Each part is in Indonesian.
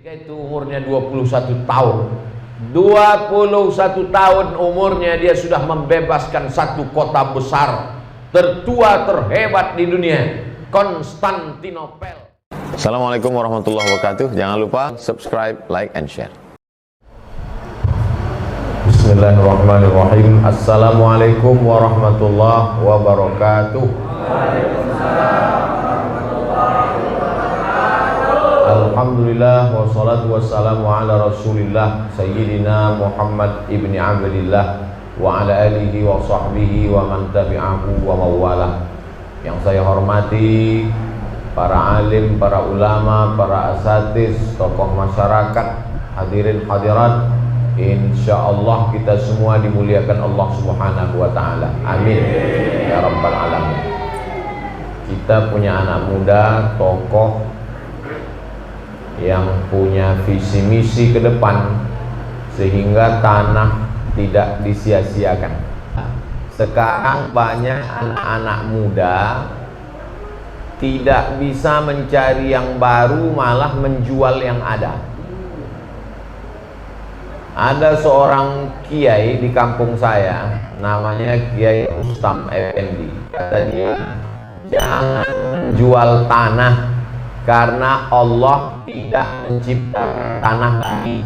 Ketika itu umurnya 21 tahun. 21 tahun umurnya dia sudah membebaskan satu kota besar, tertua terhebat di dunia, Konstantinopel. Assalamualaikum warahmatullahi wabarakatuh. Jangan lupa subscribe, like, and share. Bismillahirrahmanirrahim. Assalamualaikum warahmatullahi wabarakatuh. Alhamdulillah wassalatu wassalamu ala rasulillah Sayyidina Muhammad ibni Abdillah wa ala alihi wa sahbihi wa man tabi'ahu wa mawalah. Yang saya hormati para alim, para ulama, para asatiz, tokoh masyarakat, hadirin hadirat, insyaallah kita semua dimuliakan Allah Subhanahu wa taala. Amin ya rabbal alamin. Kita punya anak muda, tokoh yang punya visi misi ke depan sehingga tanah tidak disia-siakan. Sekarang banyak anak-anak muda tidak bisa mencari yang baru, malah menjual yang ada. Ada seorang kiai di kampung saya, namanya Kiai Rustam Effendi. Kata dia, jangan jual tanah karena Allah tidak menciptakan tanah lagi.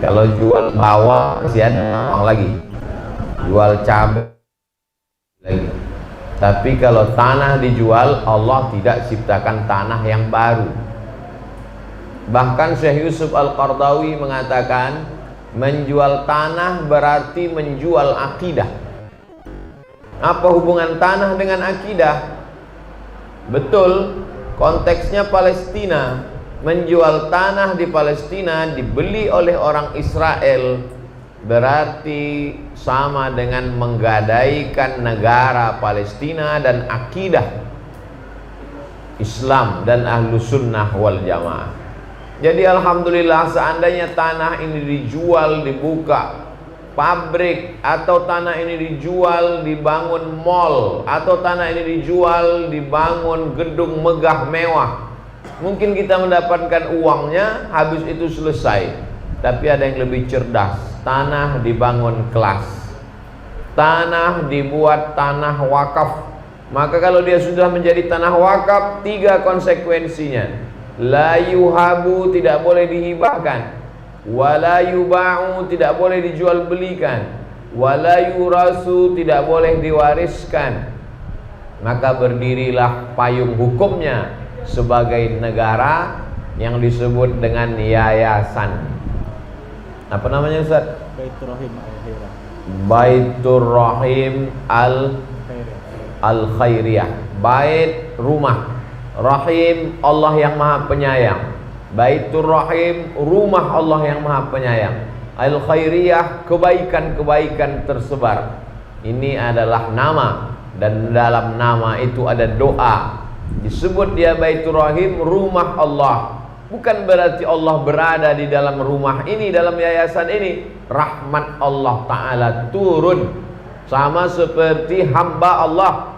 Kalau jual bawang masih ada uang lagi, jual cabai lagi. Tapi kalau tanah dijual, Allah tidak ciptakan tanah yang baru. Bahkan Syekh Yusuf Al-Qardawi mengatakan, menjual tanah berarti menjual akidah. Apa hubungan tanah dengan akidah? Betul, konteksnya Palestina. Menjual tanah di Palestina dibeli oleh orang Israel berarti sama dengan menggadaikan negara Palestina dan akidah Islam dan ahlu sunnah wal jamaah. Jadi alhamdulillah, seandainya tanah ini dijual, dibuka pabrik, atau tanah ini dijual dibangun mall, atau tanah ini dijual dibangun gedung megah mewah, mungkin kita mendapatkan uangnya, habis itu selesai. Tapi ada yang lebih cerdas, tanah dibangun kelas, tanah dibuat tanah wakaf. Maka kalau dia sudah menjadi tanah wakaf, 3 konsekuensinya: la yuhabu, tidak boleh dihibahkan; wala yuba'u, tidak boleh dijual belikan; wala yurasu, tidak boleh diwariskan. Maka berdirilah payung hukumnya sebagai negara yang disebut dengan yayasan. Apa namanya Ustaz? Baitur Rahim Al-Khairiyah. Baitur Rahim Al-Khairiyah. Bait rumah, Rahim Allah yang Maha Penyayang. Baitur Rahim, rumah Allah yang Maha Penyayang. Al-Khairiyah, kebaikan-kebaikan tersebar. Ini adalah nama, dan dalam nama itu ada doa. Disebut dia Baitur Rahim, rumah Allah. Bukan berarti Allah berada di dalam rumah ini, dalam yayasan ini. Rahmat Allah Ta'ala turun, sama seperti hamba Allah,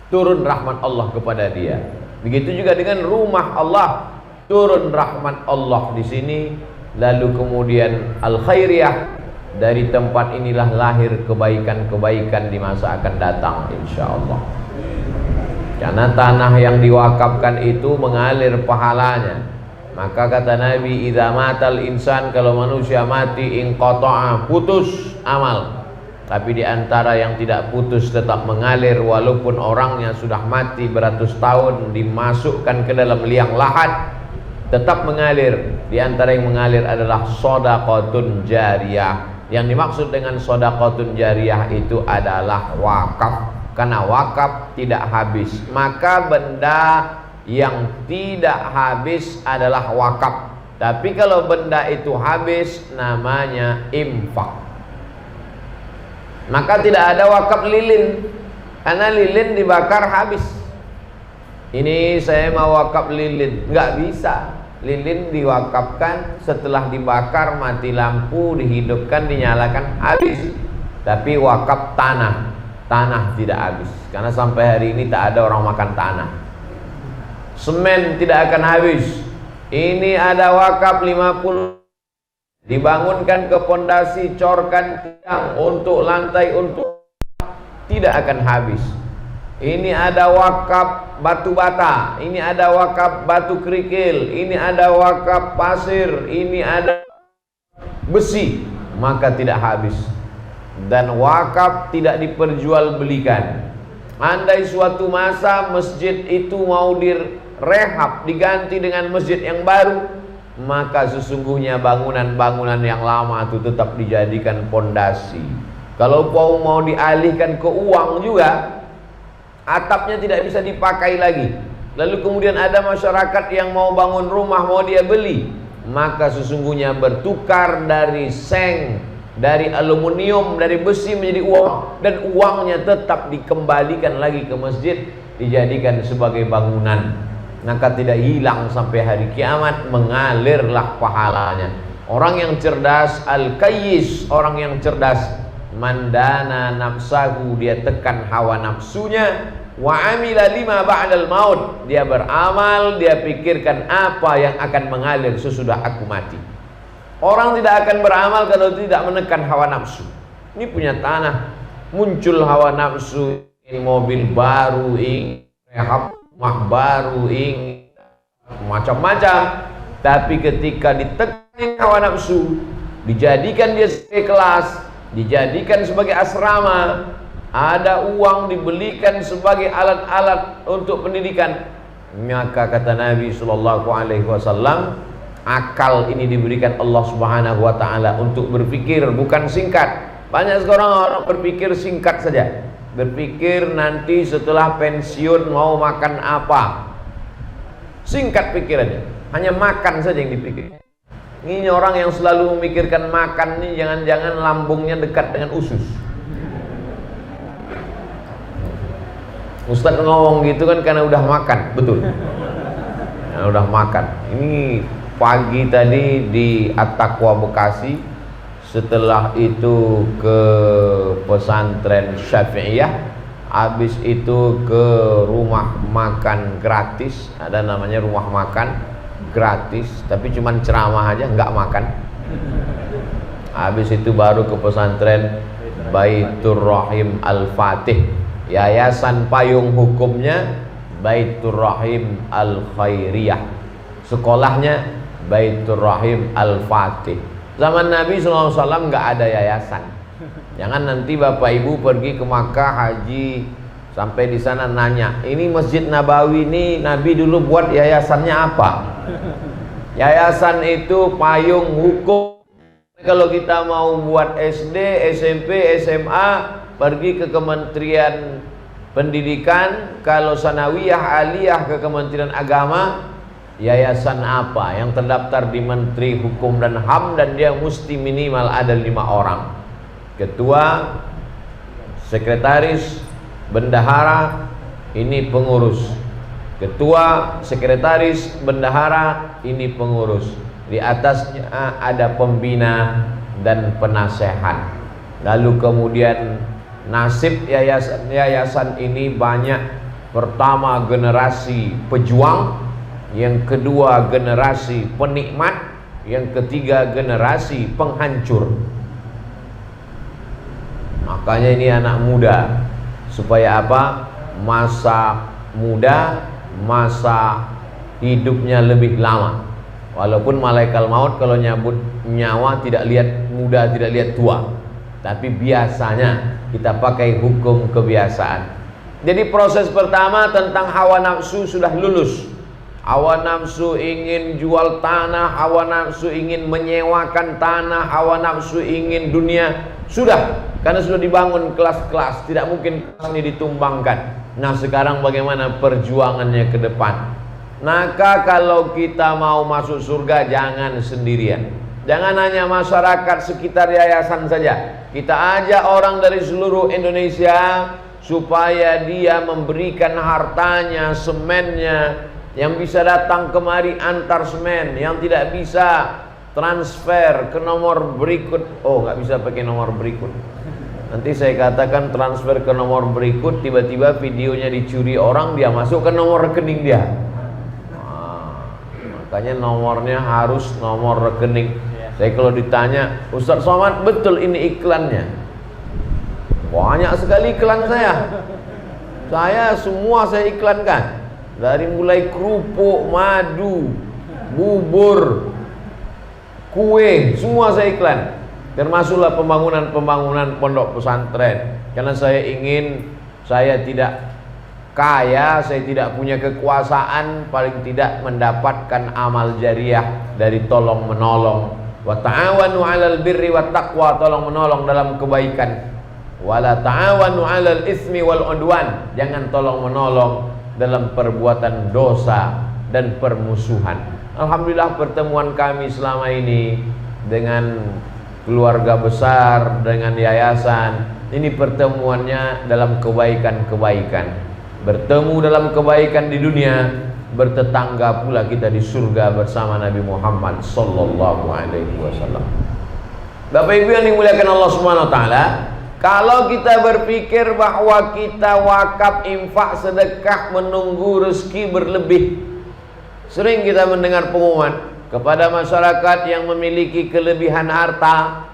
turun rahmat Allah kepada dia. Begitu juga dengan rumah Allah, turun rahmat Allah di sini. Lalu kemudian Al-Khairiyah, dari tempat inilah lahir kebaikan-kebaikan di masa akan datang insyaallah. Karena tanah yang diwakafkan itu mengalir pahalanya. Maka kata Nabi, idza matal insan, kalau manusia mati, inqata'a, putus amal. Tapi di antara yang tidak putus tetap mengalir, walaupun orangnya sudah mati beratus tahun, dimasukkan ke dalam liang lahat, tetap mengalir. Di antara yang mengalir adalah shadaqatun jariyah. Yang dimaksud dengan shadaqatun jariyah itu adalah wakaf. Karena wakaf tidak habis. Maka benda yang tidak habis adalah wakaf. Tapi kalau benda itu habis, namanya infak. Maka tidak ada wakaf lilin, karena lilin dibakar habis. Ini saya mau wakaf lilin, nggak bisa. Lilin diwakafkan setelah dibakar, mati lampu, dihidupkan, dinyalakan, habis. Tapi wakaf tanah, tanah tidak habis, karena sampai hari ini tak ada orang makan tanah. semen tidak akan habis. Ini ada wakaf 50, dibangunkan ke pondasi, corkan tiang, untuk lantai, untuk tidak akan habis. Ini ada wakaf batu bata, ini ada wakaf batu kerikil, ini ada wakaf pasir, ini ada besi, maka tidak habis. Dan wakaf tidak diperjualbelikan. Andai suatu masa masjid itu mau direhab, diganti dengan masjid yang baru, maka sesungguhnya bangunan-bangunan yang lama itu tetap dijadikan pondasi. Kalau mau dialihkan ke uang juga, atapnya tidak bisa dipakai lagi. Lalu kemudian ada masyarakat yang mau bangun rumah, mau dia beli, maka sesungguhnya bertukar dari seng, dari aluminium, dari besi menjadi uang, dan uangnya tetap dikembalikan lagi ke masjid, dijadikan sebagai bangunan. Maka tidak hilang sampai hari kiamat, mengalirlah pahalanya. Orang yang cerdas, al-kayyis, orang yang cerdas, mandana nafsahu, dia tekan hawa nafsunya, wa amila lima ba'dal maut, dia beramal, dia pikirkan apa yang akan mengalir sesudah aku mati. Orang tidak akan beramal kalau tidak menekan hawa nafsu. Ini punya tanah, muncul hawa nafsu, ini mobil baru, ini rumah baru, ini macam-macam. Tapi ketika ditekan hawa nafsu, dijadikan dia sebagai kelas, dijadikan sebagai asrama, ada uang dibelikan sebagai alat-alat untuk pendidikan, maka kata Nabi SAW, akal ini diberikan Allah Subhanahu wa ta'ala untuk berpikir, bukan singkat. Banyak sekarang orang berpikir singkat saja, berpikir nanti setelah pensiun mau makan apa, singkat pikirannya, hanya makan saja yang dipikir. Ini orang yang selalu memikirkan makan ini, jangan-jangan lambungnya dekat dengan usus. Ustadz ngomong gitu kan karena udah makan, betul. Karena udah makan. Ini pagi tadi di At-Taqwa Bekasi, setelah itu ke pesantren Syafi'iyah, habis itu ke rumah makan gratis, ada namanya rumah makan gratis, tapi cuman ceramah aja, nggak makan. Habis itu baru ke pesantren Baitur Rahim Al-Fatih, yayasan payung hukumnya Baitur Rahim Al-Khairiyah, sekolahnya Baitur Rahim Al-Fatih. Zaman Nabi SAW nggak ada yayasan. Jangan nanti Bapak Ibu pergi ke Makkah haji, sampai di sana nanya, ini Masjid Nabawi ini Nabi dulu buat yayasannya apa? Yayasan itu payung hukum. Kalau kita mau buat SD, SMP, SMA, pergi ke Kementerian Pendidikan. Kalau sanawiyah, aliyah ke Kementerian Agama. Yayasan apa yang terdaftar di Menteri Hukum dan HAM, dan dia mesti minimal ada 5 orang. Ketua, sekretaris, bendahara, ini pengurus. Ketua, sekretaris, bendahara, ini pengurus. Di atasnya ada pembina dan penasehat. Lalu kemudian nasib yayasan ini banyak. Pertama generasi pejuang, yang kedua generasi penikmat, yang ketiga generasi penghancur. Makanya ini anak muda, supaya apa? Masa muda, masa hidupnya lebih lama. Walaupun malaikat maut kalau nyabut nyawa tidak lihat muda, tidak lihat tua, tapi biasanya kita pakai hukum kebiasaan. Jadi proses pertama tentang hawa nafsu sudah lulus. Hawa nafsu ingin jual tanah, hawa nafsu ingin menyewakan tanah, hawa nafsu ingin dunia, sudah, karena sudah dibangun kelas-kelas, tidak mungkin kelas ini ditumbangkan. Nah sekarang bagaimana perjuangannya ke depan? Maka kalau kita mau masuk surga, jangan sendirian. Jangan hanya masyarakat sekitar yayasan saja. Kita ajak orang dari seluruh Indonesia supaya dia memberikan hartanya, semennya, yang bisa datang kemari antar semen, yang tidak bisa transfer ke nomor berikut. Oh, nggak bisa pakai nomor berikut. Nanti saya katakan transfer ke nomor berikut, tiba-tiba videonya dicuri orang, dia masuk ke nomor rekening dia. Makanya nomornya harus nomor rekening. Saya kalau ditanya, Ustaz Somad, betul ini iklannya? Banyak sekali iklan saya. Semua saya iklankan. Dari mulai kerupuk, madu, bubur, kue, semua saya iklan. Termasuklah pembangunan pondok pesantren. Karena saya tidak kaya, saya tidak punya kekuasaan, paling tidak mendapatkan amal jariah dari tolong menolong. Wa ta'awanu 'alal birri wat taqwa, tolong menolong dalam kebaikan. Wala ta'awanu 'alal ismi wal 'udwan, jangan tolong menolong dalam perbuatan dosa dan permusuhan. Alhamdulillah pertemuan kami selama ini dengan keluarga besar, dengan yayasan, ini pertemuannya dalam kebaikan-kebaikan. Bertemu dalam kebaikan di dunia, bertetangga pula kita di surga bersama Nabi Muhammad sallallahu alaihi wasallam. Bapak Ibu yang dimuliakan Allah Subhanahu wa taala, kalau kita berpikir bahwa kita wakaf, infak, sedekah menunggu rezeki berlebih, sering kita mendengar pengumuman kepada masyarakat yang memiliki kelebihan harta,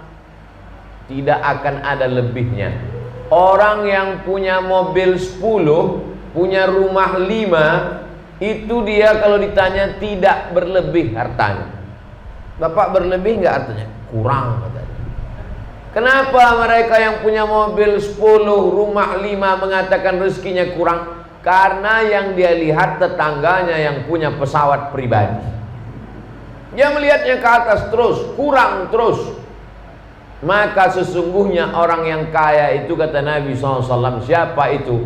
tidak akan ada lebihnya. Orang yang punya mobil 10, punya rumah 5, itu dia kalau ditanya tidak berlebih hartanya. Bapak berlebih enggak artinya? Kurang katanya. Kenapa mereka yang punya mobil 10, rumah 5 mengatakan rezekinya kurang? Karena yang dia lihat tetangganya yang punya pesawat pribadi. Dia melihatnya ke atas terus, kurang terus. Maka sesungguhnya orang yang kaya itu, kata Nabi SAW, siapa itu?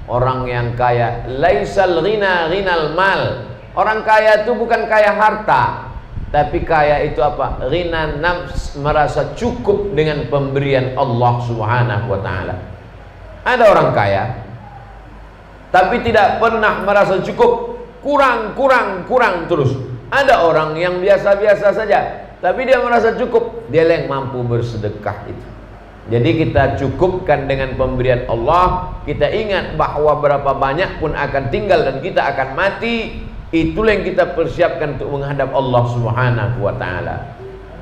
Orang yang kaya, laisal ghina ghinal mal. Orang kaya itu bukan kaya harta, tapi kaya itu apa? Ghina nafs, merasa cukup dengan pemberian Allah Subhanahu wa taala. Ada orang kaya tapi tidak pernah merasa cukup, kurang terus. Ada orang yang biasa-biasa saja, tapi dia merasa cukup, dia yang mampu bersedekah itu. Jadi kita cukupkan dengan pemberian Allah. Kita ingat bahwa berapa banyak pun akan tinggal dan kita akan mati. Itulah yang kita persiapkan untuk menghadap Allah Subhanahu wa taala.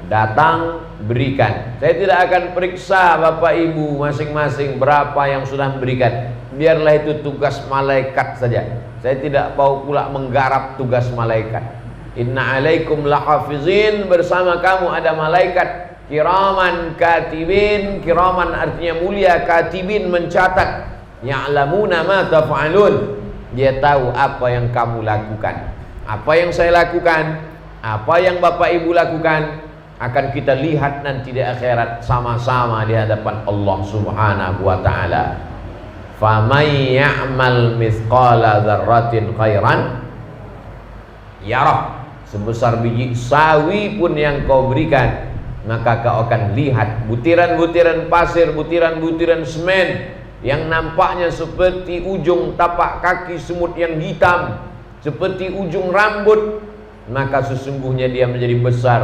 Datang, berikan. Saya tidak akan periksa Bapak Ibu masing-masing berapa yang sudah memberikan. Biarlah itu tugas malaikat saja. Saya tidak mau pula menggarap tugas malaikat. Inna alaikum lahafizin, bersama kamu ada malaikat kiraman katibin. Kiraman artinya mulia, katibin mencatat. Ya'lamuna ma taf'alun, dia tahu apa yang kamu lakukan. Apa yang saya lakukan, apa yang Bapak Ibu lakukan, akan kita lihat nanti di akhirat sama-sama di hadapan Allah Subhanahu wa taala. Faman ya'mal mithqala dzarratin khairan yarah. Sebesar biji sawi pun yang kau berikan, maka kau akan lihat butiran-butiran pasir, butiran-butiran semen yang nampaknya seperti ujung tapak kaki semut yang hitam, seperti ujung rambut, maka sesungguhnya dia menjadi besar.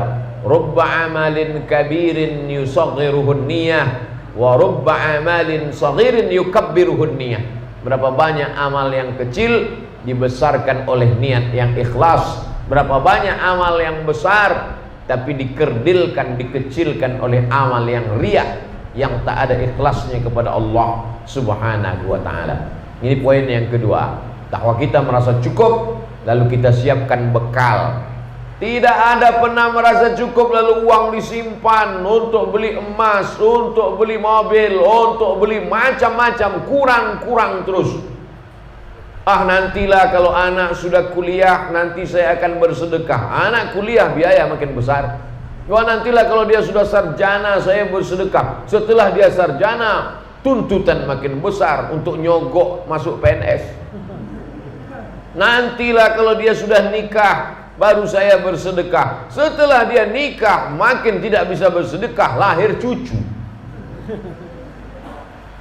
Rubba amalin kabirin yusaghiruhun niyah, wa rubba amalin saghirin yukabbiruhun niyah. Berapa banyak amal yang kecil dibesarkan oleh niat yang ikhlas. Berapa banyak amal yang besar tapi dikerdilkan, dikecilkan oleh amal yang riya, yang tak ada ikhlasnya kepada Allah Subhanahu wa taala. Ini poin yang kedua. Bahwa kita merasa cukup, lalu kita siapkan bekal. Tidak ada pernah merasa cukup lalu uang disimpan untuk beli emas, untuk beli mobil, untuk beli macam-macam, kurang terus. Nantilah kalau anak sudah kuliah, nanti saya akan bersedekah. Anak kuliah biaya makin besar. Nantilah kalau dia sudah sarjana, saya bersedekah. Setelah dia sarjana, tuntutan makin besar untuk nyogok masuk PNS. Nantilah kalau dia sudah nikah, baru saya bersedekah. Setelah dia nikah, makin tidak bisa bersedekah, lahir cucu.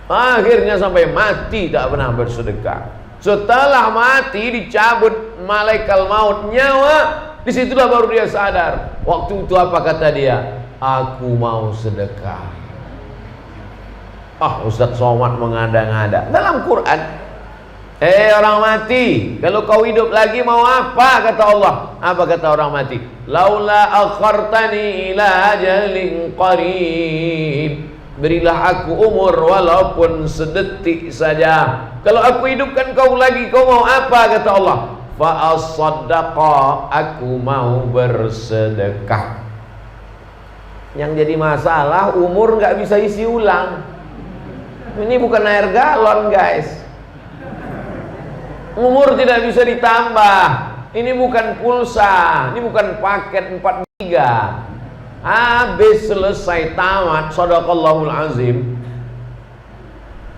Akhirnya sampai mati tak pernah bersedekah. Setelah mati dicabut malaikat maut nyawa, disitulah baru dia sadar. Waktu itu apa kata dia? Aku mau sedekah. Ustaz Somad mengada-ngada. Dalam Quran Orang mati, kalau kau hidup lagi mau apa? Kata Allah. Apa kata orang mati? Laula akhartani ila ajalin qarib, berilah aku umur walaupun sedetik saja. Kalau aku hidupkan kau lagi, kau mau apa? Kata Allah. Fa as-saddaqa, aku mau bersedekah. Yang jadi masalah, umur nggak bisa isi ulang. Ini bukan air galon, guys. Umur tidak bisa ditambah. Ini bukan pulsa, ini bukan paket 4 giga. Habis, selesai, tamat. Shadaqallahul azim.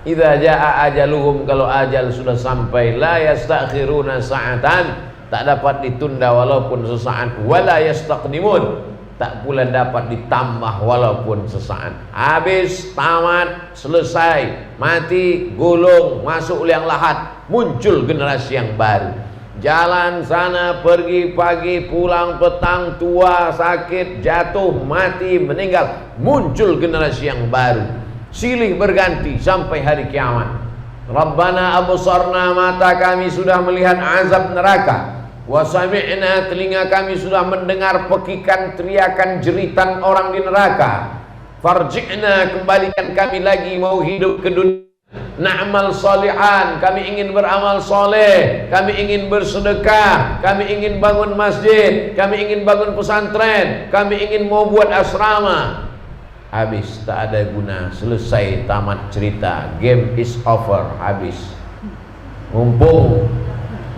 Idza jaa ajaluhum, kalau ajal sudah sampai, la yastakhiruna sa'atan, tak dapat ditunda walaupun sesaat, wala yastaqdimun, tak pula dapat ditambah walaupun sesaat. Habis, tamat, selesai, mati, gulung, masuk liang lahat, muncul generasi yang baru. Jalan sana, pergi pagi, pulang petang, tua, sakit, jatuh, mati, meninggal, muncul generasi yang baru. Silih berganti sampai hari kiamat. Rabbana absarna, mata kami sudah melihat azab neraka. Wa sami'na, telinga kami sudah mendengar pekikan, teriakan, jeritan orang di neraka. Farji'na, kembalikan kami lagi, mau hidup ke dunia. Na'mal salihan, kami ingin beramal soleh, kami ingin bersedekah, kami ingin bangun masjid, kami ingin bangun pesantren, kami ingin mau buat asrama. Habis, tak ada guna, selesai, tamat cerita, game is over, habis. Mumpung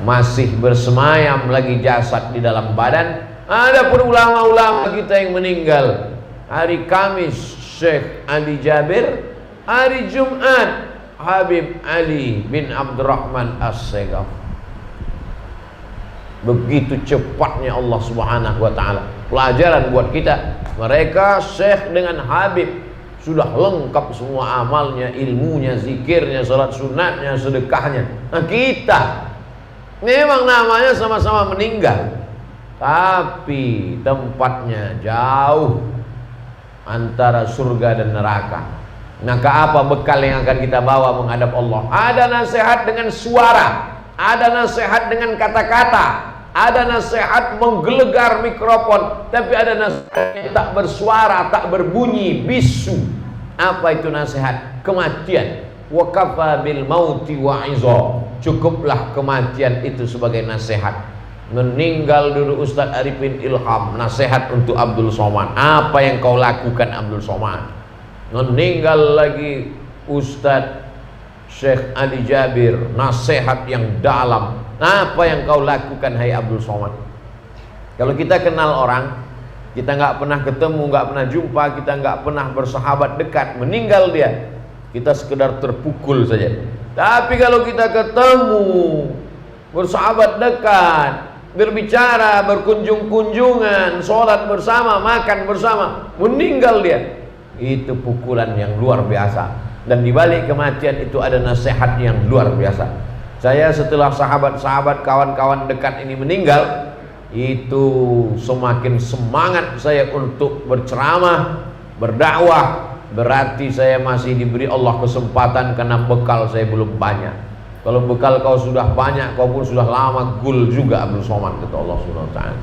masih bersemayam lagi jasad di dalam badan. Ada pun ulama-ulama kita yang meninggal. Hari Kamis Syekh Ali Jabir, hari Jumat Habib Ali bin Abdurrahman As-Segaf. Begitu cepatnya Allah Subhanahu wa ta'ala. Pelajaran buat kita. Mereka Syekh dengan Habib sudah lengkap semua amalnya, ilmunya, zikirnya, salat sunatnya, sedekahnya. Nah, kita memang namanya sama-sama meninggal, tapi tempatnya jauh antara surga dan neraka. Maka apa bekal yang akan kita bawa menghadap Allah? Ada nasihat dengan suara, ada nasihat dengan kata-kata, ada nasihat menggelegar mikrofon, tapi ada nasihat yang tak bersuara, tak berbunyi, bisu. Apa itu nasihat? Kematian. Wa kafa bil mauti wa'iza. Cukuplah kematian itu sebagai nasihat. Meninggal dulu Ustadz Arifin Ilham, nasihat untuk Abdul Somad. Apa yang kau lakukan Abdul Somad? Meninggal lagi Ustadz Syekh Ali Jabir, nasihat yang dalam. Apa yang kau lakukan hai Abdul Somad? Kalau kita kenal orang, kita nggak pernah ketemu, nggak pernah jumpa, kita nggak pernah bersahabat dekat, meninggal dia, kita sekedar terpukul saja. Tapi kalau kita ketemu, bersahabat dekat, berbicara, berkunjung-kunjungan, sholat bersama, makan bersama, meninggal dia, itu pukulan yang luar biasa. Dan di balik kematian itu ada nasihat yang luar biasa. Saya setelah sahabat-sahabat, kawan-kawan dekat ini meninggal, itu semakin semangat saya untuk berceramah, berdakwah. Berarti saya masih diberi Allah kesempatan karena bekal saya belum banyak. Kalau bekal kau sudah banyak, kau pun sudah lama gul juga Abdul Somad, kata Allah Subhanahu wa ta'ala.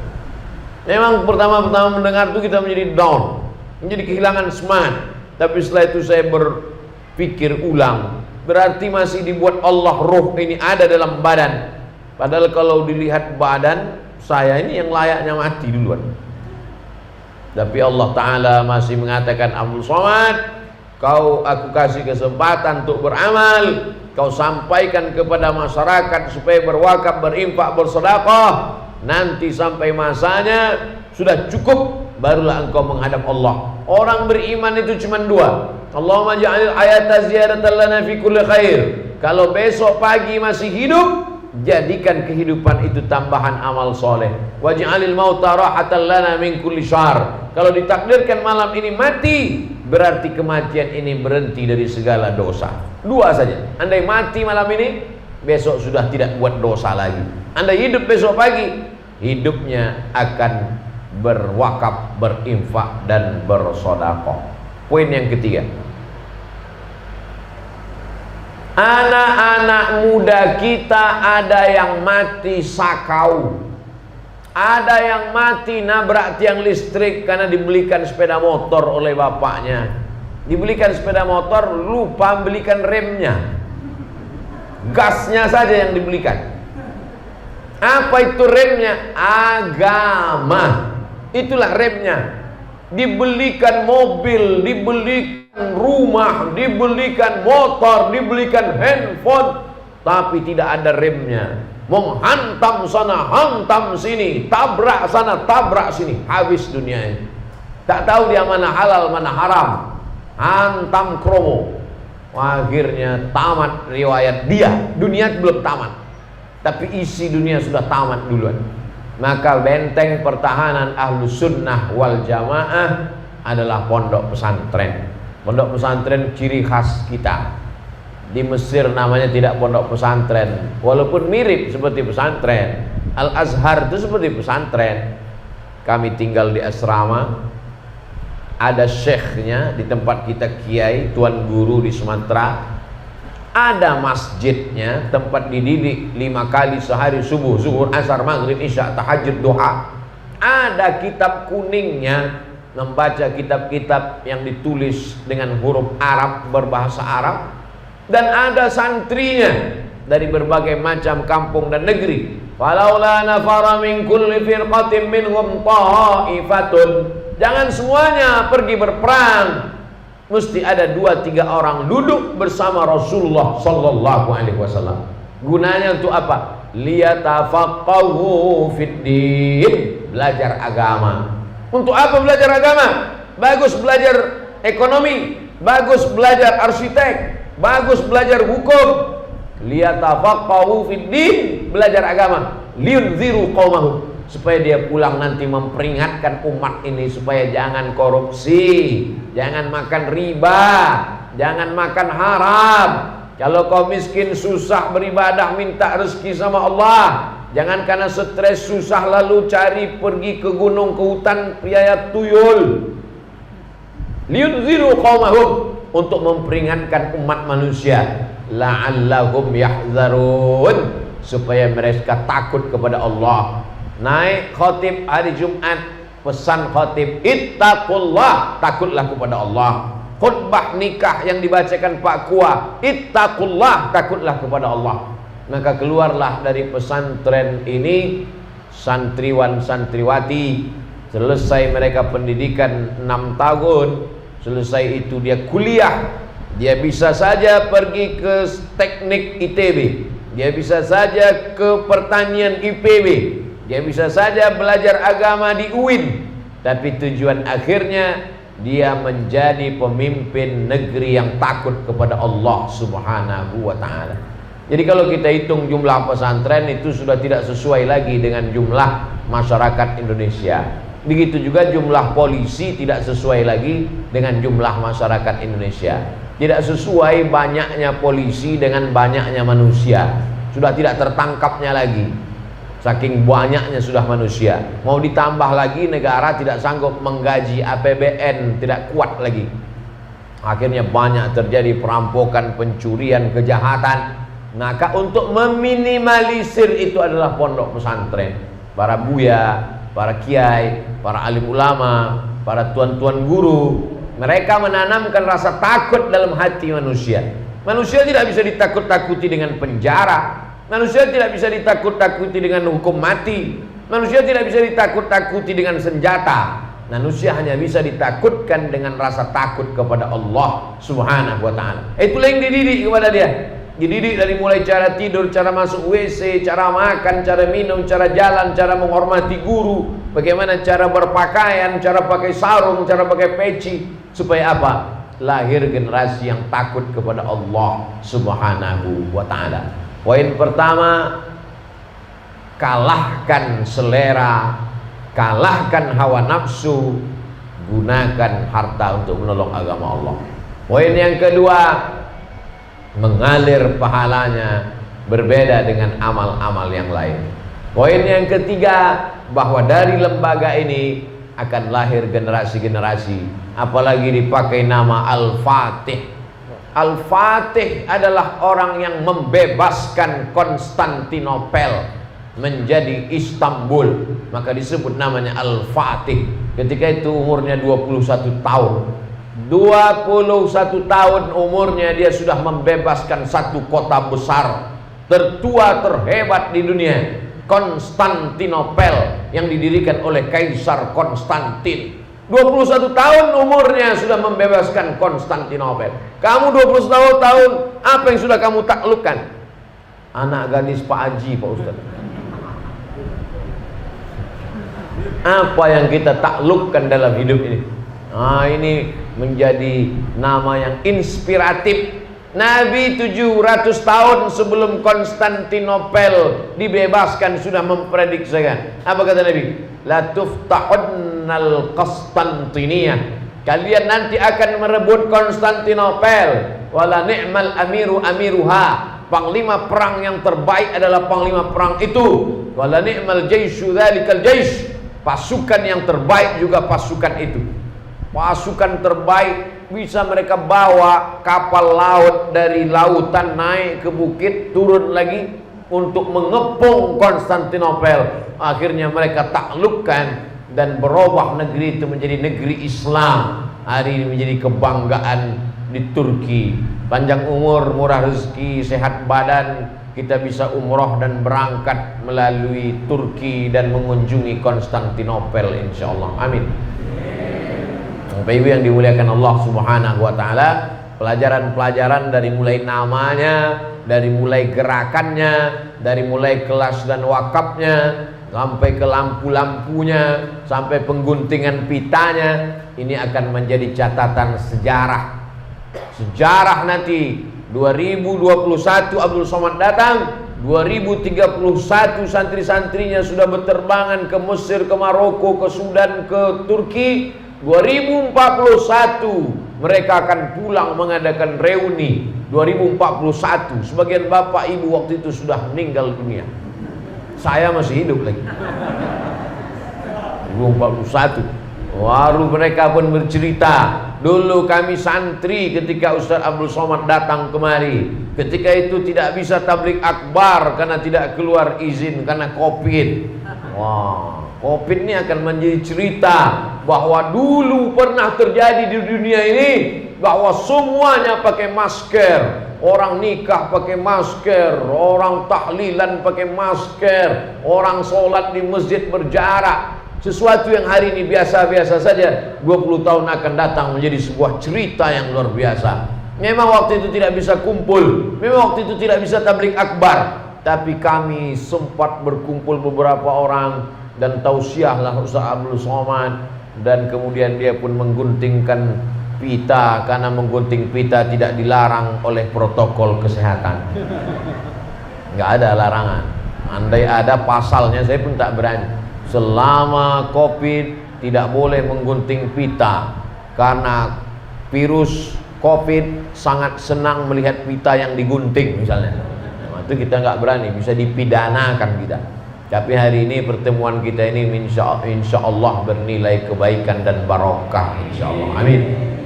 Memang pertama-tama mendengar itu kita menjadi down, menjadi kehilangan semangat. Tapi setelah itu saya berpikir ulang, berarti masih dibuat Allah roh ini ada dalam badan. Padahal kalau dilihat badan saya ini yang layaknya mati duluan. Tapi Allah Ta'ala masih mengatakan, Abdul Somad, kau aku kasih kesempatan untuk beramal, kau sampaikan kepada masyarakat supaya berwakaf, berinfak, bersedekah. Nanti sampai masanya sudah cukup, barulah engkau menghadap Allah. Orang beriman itu cuma dua. Allahumma ja'alil ayata ziyadatan lana fi kulli khair. Kalau besok pagi masih hidup, jadikan kehidupan itu tambahan amal soleh. Waj'alil mauta rahatan lana min kulli syarr. Kalau ditakdirkan malam ini mati, berarti kematian ini berhenti dari segala dosa. Dua saja. Andai mati malam ini, besok sudah tidak buat dosa lagi. Andai hidup besok pagi, hidupnya akan berwakaf, berinfak, dan bersedekah. Poin yang ketiga, Anak-anak muda kita ada yang mati sakau, ada yang mati nabrak tiang listrik karena dibelikan sepeda motor oleh bapaknya. Dibelikan sepeda motor, lupa belikan remnya, gasnya saja yang dibelikan. Apa itu remnya? Agama. Itulah remnya. Dibelikan mobil, dibelikan rumah, dibelikan motor, dibelikan handphone, tapi tidak ada remnya. Menghantam sana, hantam sini, tabrak sana, tabrak sini, habis dunia ini. Tak tahu dia mana halal, mana haram. Hantam kromo. Akhirnya tamat riwayat dia. Dunia belum tamat, tapi isi dunia sudah tamat duluan. Maka benteng pertahanan Ahlus Sunnah wal Jamaah adalah pondok pesantren. Pondok pesantren ciri khas kita. Di Mesir namanya tidak pondok pesantren, walaupun mirip seperti pesantren. Al-Azhar itu seperti pesantren. Kami tinggal di asrama, ada syekhnya di tempat kita kiai, tuan guru di Sumatera. Ada masjidnya, tempat dididik 5 kali sehari, subuh, zuhur, asar, maghrib, isya, tahajud, doa. Ada kitab kuningnya, membaca kitab-kitab yang ditulis dengan huruf Arab, berbahasa Arab. Dan ada santrinya dari berbagai macam kampung dan negeri. Falaula nafara min kulli firqatin minhum ta'ifatun. Jangan semuanya pergi berperang. Mesti ada 2-3 orang duduk bersama Rasulullah sallallahu alaihi wasallam. Gunanya untuk apa? Liyatafaqahu fiddin, belajar agama. Untuk apa belajar agama? Bagus belajar ekonomi, bagus belajar arsitek, bagus belajar hukum. Liyatafaqahu fiddin, belajar agama. Liyunziru qaumahum, supaya dia pulang nanti memperingatkan umat ini supaya jangan korupsi, jangan makan riba, jangan makan haram. Kalau kau miskin susah beribadah, minta rezeki sama Allah. Jangan karena stres susah lalu cari pergi ke gunung, ke hutan, piayat tuyul. Liyunziru qaumahum, untuk memperingatkan umat manusia. La'allahum yahzarun, supaya mereka takut kepada Allah. Naik khotib hari Jumat, pesan khotib, ittaqullah, takutlah kepada Allah. Khutbah nikah yang dibacakan Pak Kua, ittaqullah, takutlah kepada Allah. Maka keluarlah dari pesantren ini santriwan santriwati. Selesai mereka pendidikan 6 tahun, selesai itu dia kuliah. Dia bisa saja pergi ke teknik ITB, dia bisa saja ke pertanian IPB, dia bisa saja belajar agama di UIN, tapi tujuan akhirnya dia menjadi pemimpin negeri yang takut kepada Allah Subhanahu wa ta'ala. Jadi kalau kita hitung jumlah pesantren itu sudah tidak sesuai lagi dengan jumlah masyarakat Indonesia. Begitu juga jumlah polisi tidak sesuai lagi dengan jumlah masyarakat Indonesia. Tidak sesuai banyaknya polisi dengan banyaknya manusia. Sudah tidak tertangkapnya lagi, saking banyaknya sudah manusia. Mau ditambah lagi, negara tidak sanggup menggaji APBN, tidak kuat lagi. Akhirnya banyak terjadi perampokan, pencurian, kejahatan. Maka untuk meminimalisir itu adalah pondok pesantren. Para buya, para kiai, para alim ulama, para tuan-tuan guru, mereka menanamkan rasa takut dalam hati manusia. Manusia tidak bisa ditakut-takuti dengan penjara. Manusia tidak bisa ditakut-takuti dengan hukum mati. Manusia tidak bisa ditakut-takuti dengan senjata. Manusia hanya bisa ditakutkan dengan rasa takut kepada Allah Subhanahu wa ta'ala. Itulah yang dididik kepada dia. Dididik dari mulai cara tidur, cara masuk WC, cara makan, cara minum, cara jalan, cara menghormati guru, bagaimana cara berpakaian, cara pakai sarung, cara pakai peci. Supaya apa? Lahir generasi yang takut kepada Allah Subhanahu wa ta'ala. Poin pertama, kalahkan selera, kalahkan hawa nafsu, gunakan harta untuk menolong agama Allah. Poin yang kedua, mengalir pahalanya berbeda dengan amal-amal yang lain. Poin yang ketiga, bahwa dari lembaga ini akan lahir generasi-generasi, apalagi dipakai nama Al-Fatih. Al-Fatih adalah orang yang membebaskan Konstantinopel menjadi Istanbul, maka disebut namanya Al-Fatih. Ketika itu umurnya 21 tahun. 21 tahun umurnya dia sudah membebaskan satu kota besar, tertua terhebat di dunia, Konstantinopel, yang didirikan oleh Kaisar Konstantin. 21 tahun umurnya sudah membebaskan Konstantinopel. Kamu 21 tahun, apa yang sudah kamu taklukkan? Anak gadis Pak Haji, Pak Ustaz. Apa yang kita taklukkan dalam hidup ini? Ini menjadi nama yang inspiratif. Nabi 700 tahun sebelum Konstantinopel dibebaskan sudah memprediksikan. Apa kata Nabi? La tuftahunal Konstantiniyah. Kalian nanti akan merebut Konstantinopel. Wala ni'mal amiru amiruha. Panglima perang yang terbaik adalah panglima perang itu. Wala ni'mal jaisyu dzalikal jais. Pasukan yang terbaik juga pasukan itu. Pasukan terbaik bisa mereka bawa kapal laut dari lautan naik ke bukit, turun lagi untuk mengepung Konstantinopel. Akhirnya mereka taklukkan dan berubah negeri itu menjadi negeri Islam. Hari ini menjadi kebanggaan di Turki. Panjang umur, murah rezeki, sehat badan, kita bisa umroh dan berangkat melalui Turki dan mengunjungi Konstantinopel insyaallah. Amin. Bapak Ibu yang dimuliakan Allah Subhanahu wa taala, pelajaran-pelajaran dari mulai namanya, dari mulai gerakannya, dari mulai kelas dan wakafnya, sampai ke lampu-lampunya, sampai pengguntingan pitanya, ini akan menjadi catatan sejarah. Sejarah nanti 2021 Abdul Somad datang, 2031 santri-santrinya sudah berterbangan ke Mesir, ke Maroko, ke Sudan, ke Turki. 2041 mereka akan pulang mengadakan reuni. 2041 sebagian bapak ibu waktu itu sudah meninggal dunia. Saya masih hidup lagi. 2041 baru mereka pun bercerita, dulu kami santri ketika Ustaz Abdul Somad datang kemari. Ketika itu tidak bisa tablik akbar karena tidak keluar izin karena Covid. Wah, Covid ini akan menjadi cerita bahwa dulu pernah terjadi di dunia ini, bahwa semuanya pakai masker. Orang nikah pakai masker, orang tahlilan pakai masker, orang sholat di masjid berjarak. Sesuatu yang hari ini biasa-biasa saja, 20 tahun akan datang menjadi sebuah cerita yang luar biasa. Memang waktu itu tidak bisa kumpul, memang waktu itu tidak bisa tablik akbar, tapi kami sempat berkumpul beberapa orang dan tausiahlah Ustaz Abdul Somad, dan kemudian dia pun mengguntingkan pita, karena menggunting pita tidak dilarang oleh protokol kesehatan. Nggak ada larangan. Andai ada pasalnya saya pun tak berani. Selama Covid tidak boleh menggunting pita, karena virus Covid sangat senang melihat pita yang digunting misalnya. Nah, itu kita nggak berani, bisa dipidanakan kita. Tapi hari ini pertemuan kita ini insya Allah bernilai kebaikan dan barokah insya Allah. Amin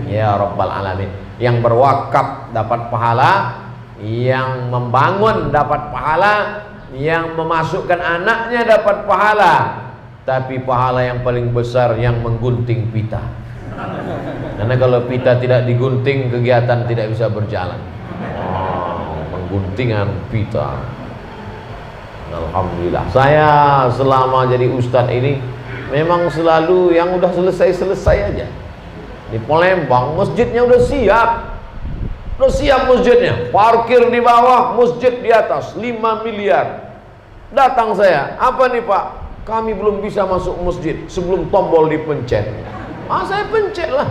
ya rabbal alamin. Yang berwakaf dapat pahala, yang membangun dapat pahala, yang memasukkan anaknya dapat pahala. Tapi pahala yang paling besar yang menggunting pita. Karena kalau pita tidak digunting, kegiatan tidak bisa berjalan. Mengguntingan pita. Alhamdulillah. Saya selama jadi ustadz ini memang selalu yang udah selesai aja. Di Palembang masjidnya udah siap. Udah siap masjidnya. Parkir di bawah, masjid di atas, 5 miliar. Datang saya, apa nih Pak? Kami belum bisa masuk masjid sebelum tombol dipencet. Saya pencet lah.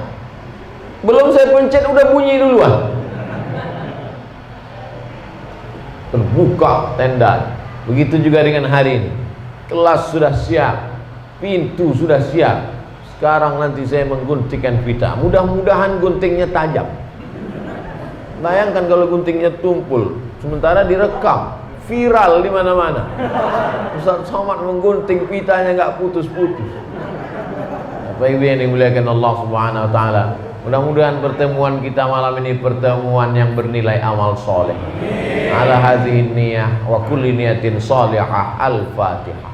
Belum saya pencet udah bunyi duluan. Terbuka tenda. Begitu juga dengan hari ini. Kelas sudah siap, pintu sudah siap. Sekarang nanti saya mengguntingkan pita. Mudah-mudahan guntingnya tajam. Bayangkan kalau guntingnya tumpul, sementara direkam, viral di mana-mana. Ustaz Somad menggunting pitanya nggak putus-putus. Bapak Ibu yang dimuliakan Allah Subhanahu wa taala, Mudah-mudahan pertemuan kita malam ini pertemuan yang bernilai amal soleh. Ala hadhihi niyah wa kulli niyatin salihah. Al-Fatihah.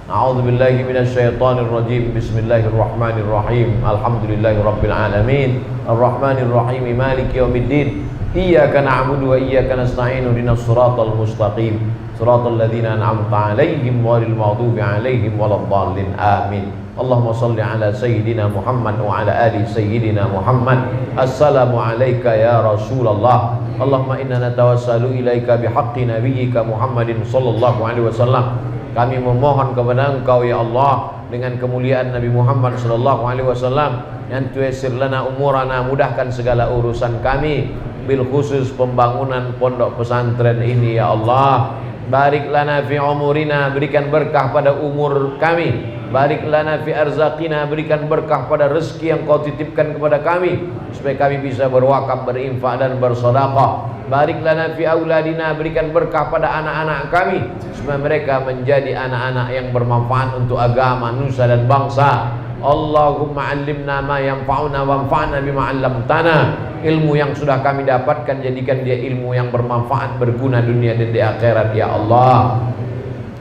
A'udzubillahi minasyaitonir rajim. Bismillahirrahmanirrahim. Alhamdulillahi rabbil alamin. Arrahmanir rahim. Maliki yaumiddin. Iyyaka na'budu wa iyyaka nasta'in. Ihdinas siratal mustaqim. Siratal ladzina an'amta 'alaihim ghairil maghdubi 'alaihim waladdallin. Amin. Allahumma salli ala Sayyidina Muhammad wa ala ali Sayyidina Muhammad. Assalamu alayka ya Rasulullah. Allahumma inna natawassalu ilaika bihaqqi nabiyyika Muhammadin sallallahu alaihi wasallam. Kami memohon kepada Engkau ya Allah dengan kemuliaan Nabi Muhammad sallallahu alaihi wasallam, yang tuyassir lana umurana, mudahkan segala urusan kami, bil khusus pembangunan pondok pesantren ini ya Allah. Barik lana fi umurina, berikan berkah pada umur kami. Barik lana fi arzaqina, berikan berkah pada rezeki yang Kau titipkan kepada kami, supaya kami bisa berwakaf, berinfak dan bersedekah. Barik lana fi auladina, berikan berkah pada anak-anak kami, supaya mereka menjadi anak-anak yang bermanfaat untuk agama, nusa dan bangsa. Allahumma 'allimna ma yanfa'una wanfa'na bima 'allamtana. Ilmu yang sudah kami dapatkan, jadikan dia ilmu yang bermanfaat, berguna dunia dan di akhirat ya Allah.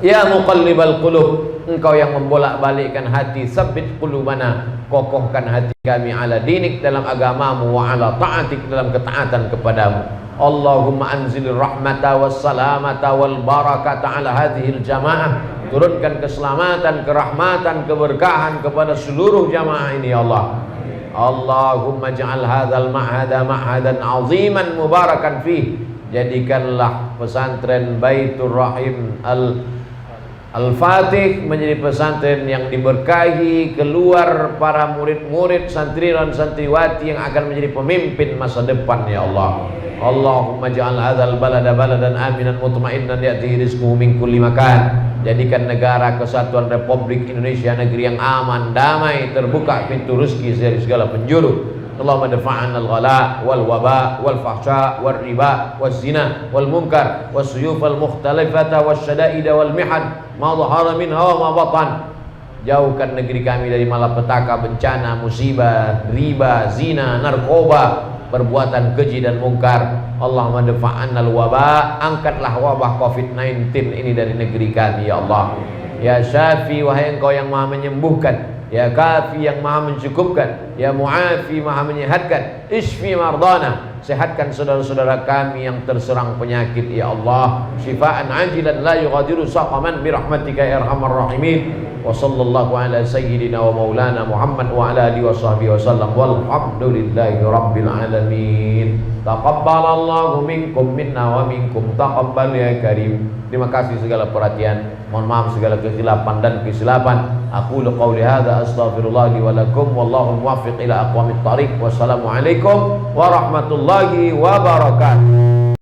Ya muqallibal qulub, Engkau yang membolak-balikkan hati, tsabbit qulubana, kokohkan hati kami ala dinik, dalam agamamu, wa ala ta'atik, dalam ketaatan kepadamu. Allahumma anzilir rahmata was salamata wal barakata ala hadhil jamaah. Turunkan keselamatan, kerahmatan, keberkahan kepada seluruh jamaah ini ya Allah. Allahumma ja'al hadzal ma'hada ma'hadan 'aziman mubarakan fih. Jadikanlah pesantren Baitur Rahim Al-Fatih menjadi pesantren yang diberkahi, keluar para murid-murid, santri dan santriwati yang akan menjadi pemimpin masa depan ya Allah. Allahumma ja'al hadzal balada baladan aminan mutmainnan ya'tihi rizquhu min kulli makan. Jadikan negara kesatuan Republik Indonesia negeri yang aman, damai, terbuka pintu rezeki dari segala penjuru. Allahumma dafa'an al-ghala wal waba wal fahsya wal riba wal zina wal munkar wal suyuf al mukhtalifata wal syada'ida wal mihan ma dhahara minha wa ma batan. Jauhkan negeri kami dari malapetaka, bencana, musibah, riba, zina, narkoba, perbuatan keji dan mungkar. Allahumma dafa'an al-waba, angkatlah wabah COVID-19 ini dari negeri kami ya Allah. Ya Syafi, wahai Engkau yang Maha menyembuhkan. Ya Kafi, yang Maha mencukupkan. Ya Mu'afi, Maha menyehatkan. Isfi mardana, sehatkan saudara-saudara kami yang terserang penyakit ya Allah. Syifaan ajilan la yughadiru saqaman birahmatika ya arhamar rahimin. Wa sallallahu ala sayyidina wa maulana Muhammad wa ala alihi wa sahbihi wa sallam. Walhamdulillahi rabbil alamin. Taqabbalallahu minkum minna wa minkum taqabbal ya karim. Terima kasih segala perhatian. Mohon maaf segala kesilapan dan kesilapan. Aku qauli hadza astaghfirullah li wa lakum wallahu muwaffiq ila aqwamit thariq. Wassalamualaikum warahmatullahi wabarakatuh.